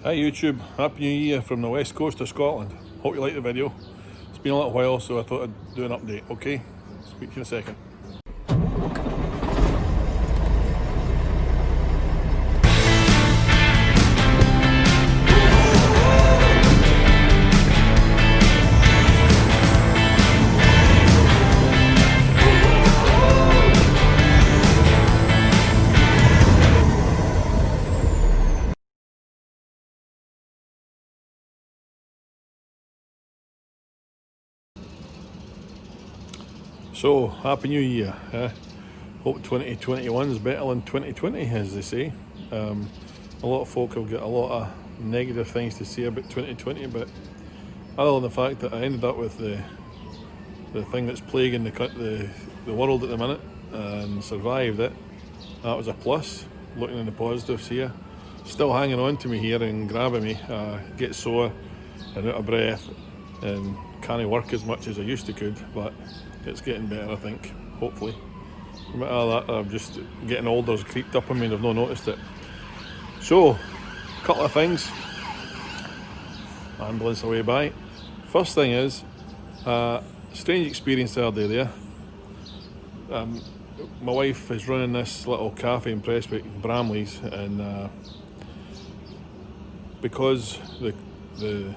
Hi YouTube, Happy New Year from the west coast of Scotland. Hope you like the video. It's been a little while, so I thought I'd do an update, okay? Speak to you in a second. So, Happy New Year. Hope 2021 is better than 2020, as they say. A lot of folk have got a lot of negative things to say about 2020, but other than the fact that I ended up with the thing that's plaguing the world at the minute and survived it, that was a plus. Looking in the positives here. Still hanging on to me here and grabbing me. Get sore and out of breath and can't work as much as I used to could, but it's getting better, I think, hopefully. No matter that, I'm just getting older, it's creeped up on me and I've not noticed it. So, a couple of things. Ambulance away by. First thing is, strange experience the other day there. My wife is running this little cafe in Prestwick, Bramley's, and because the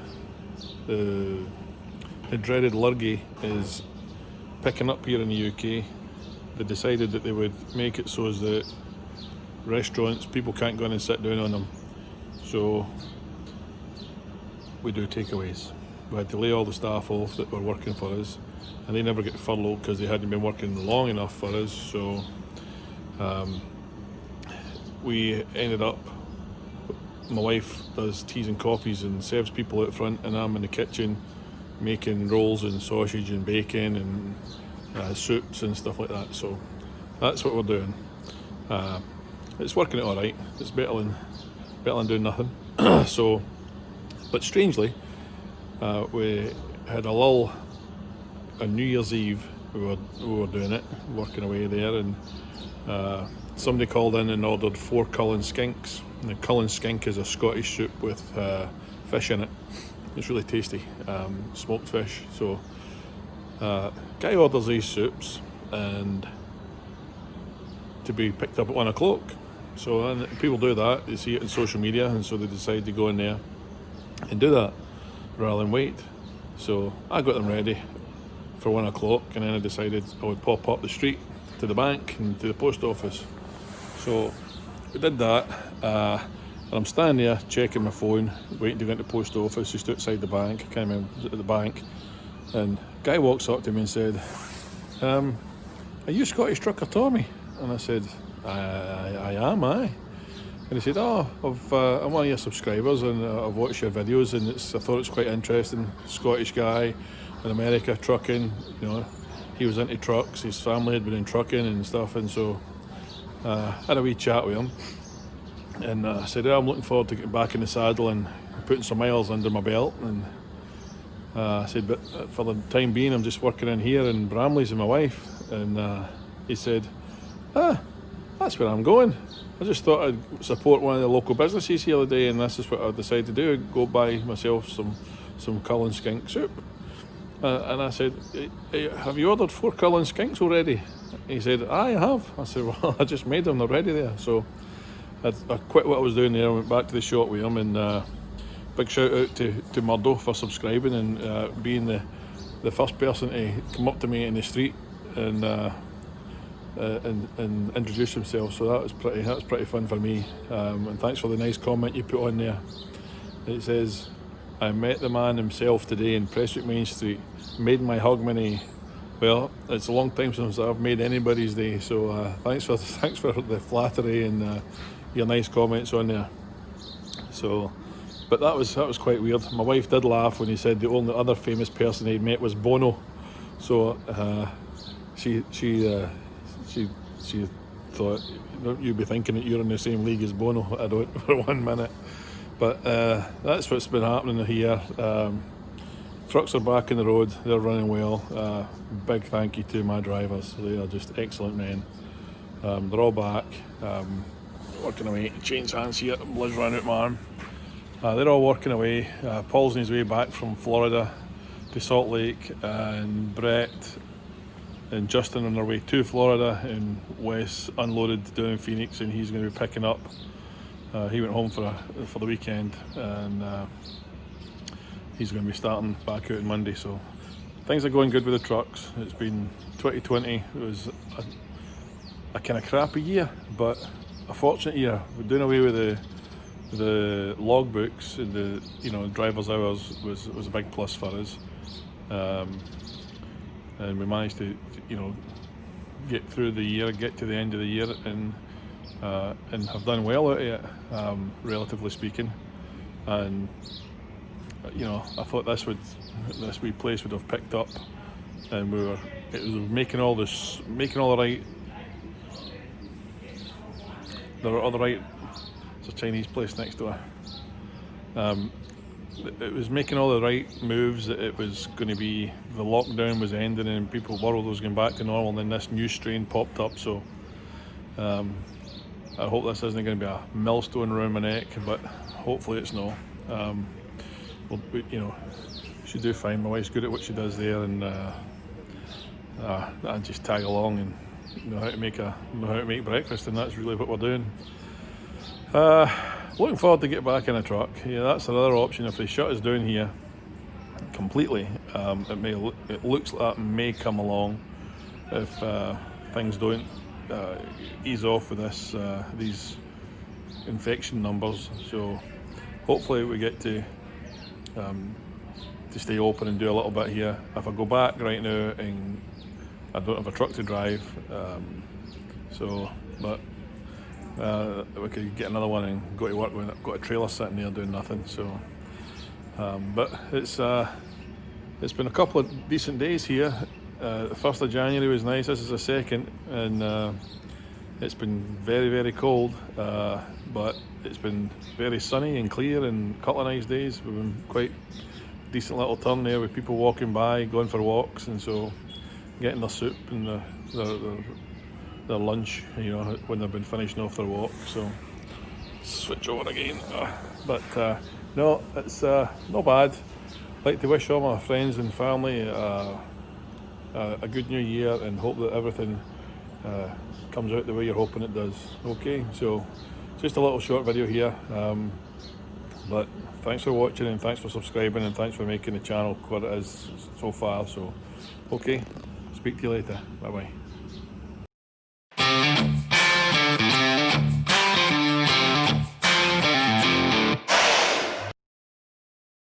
dreaded lurgy is picking up here in the UK, they decided that they would make it so as that restaurants, people can't go in and sit down on them. So we do takeaways. We had to lay all the staff off that were working for us, and they never get furloughed because they hadn't been working long enough for us. So we ended up, my wife does teas and coffees and serves people out front, and I'm in the kitchen making rolls and sausage and bacon and soups and stuff like that. So that's what we're doing. It's working out all right. It's better than doing nothing. So, but strangely, we had a lull on New Year's Eve. We were doing it, working away there, and somebody called in and ordered 4 Cullen skinks. And the Cullen skink is a Scottish soup with fish in it. It's really tasty, smoked fish. So, guy orders these soups and to be picked up at 1 o'clock. So, and people do that, they see it on social media, and so they decide to go in there and do that rather than wait. So, I got them ready for 1 o'clock, and then I decided I would pop up the street to the bank and to the post office. So, we did that. And I'm standing there checking my phone, waiting to go into the post office just outside the bank. I can't remember, at the bank. And a guy walks up to me and said, are you Scottish Trucker Tommy? And I said, I am, aye. And he said, oh, I'm one of your subscribers and I've watched your videos and I thought it's quite interesting. Scottish guy in America, trucking, you know, he was into trucks, his family had been in trucking and stuff, and so I had a wee chat with him. And I said, I'm looking forward to getting back in the saddle and putting some miles under my belt. And I said, but for the time being, I'm just working in here in Bramley's with my wife. And he said, that's where I'm going. I just thought I'd support one of the local businesses here the other day, and this is what I decided to do, go buy myself some Cullen skink soup. And I said, hey, have you ordered 4 Cullen skinks already? He said, I have. I said, well, I just made them, they're ready there. So I quit what I was doing there, I went back to the shop with him, and big shout out to Murdo for subscribing and being the first person to come up to me in the street and introduce himself. So that was pretty fun for me. And thanks for the nice comment you put on there. It says, I met the man himself today in Prestwick Main Street, made my hug many. Well, it's a long time since I've made anybody's day, so thanks for the flattery and your nice comments on there. So, but that was quite weird. My wife did laugh when he said the only other famous person he'd met was Bono. So she thought, don't you be thinking that you're in the same league as Bono? I don't for 1 minute. But that's what's been happening here. Trucks are back in the road, they're running well. Big thank you to my drivers, they are just excellent men. They're all back, working away, change hands here, blood's running out my arm. They're all working away. Paul's on his way back from Florida to Salt Lake, and Brett and Justin on their way to Florida, and Wes unloaded down in Phoenix, and he's going to be picking up. He went home for the weekend, and he's going to be starting back out on Monday. So things are going good with the trucks. It's been 2020. It was a kind of crappy year, but a fortunate year. We're doing away with the logbooks, and the driver's hours was a big plus for us, and we managed to get through the year, get to the end of the year, and have done well out of it, relatively speaking. And I thought this wee place would have picked up, and it was making all the right. There were all the right. There's a Chinese place next door. It was making all the right moves. That it was going to be, the lockdown was ending and people world was going back to normal. And then this new strain popped up. So I hope this isn't going to be a millstone around my neck, but hopefully it's not. She do fine. My wife's good at what she does there, and I just tag along and know how to make breakfast, and that's really what we're doing. Looking forward to get back in a truck. Yeah, that's another option. If they shut us down here completely, it looks like that may come along if things don't ease off with these infection numbers. So hopefully we get to stay open and do a little bit here. If I go back right now and I don't have a truck to drive, but we could get another one and go to work when I've got a trailer sitting there doing nothing. So, but it's been a couple of decent days here. The 1st of January was nice. This is the 2nd, and it's been very, very cold, but it's been very sunny and clear, and a couple of nice days. We've been quite decent little turn there with people walking by, going for walks, and so getting their soup and their lunch, when they've been finishing off their walk. So switch over again, but no, it's not bad. I'd like to wish all my friends and family a good new year, and hope that everything comes out the way you're hoping it does. Okay, so just a little short video here, but thanks for watching, and thanks for subscribing, and thanks for making the channel what it is so far. So okay, speak to you later. Bye bye.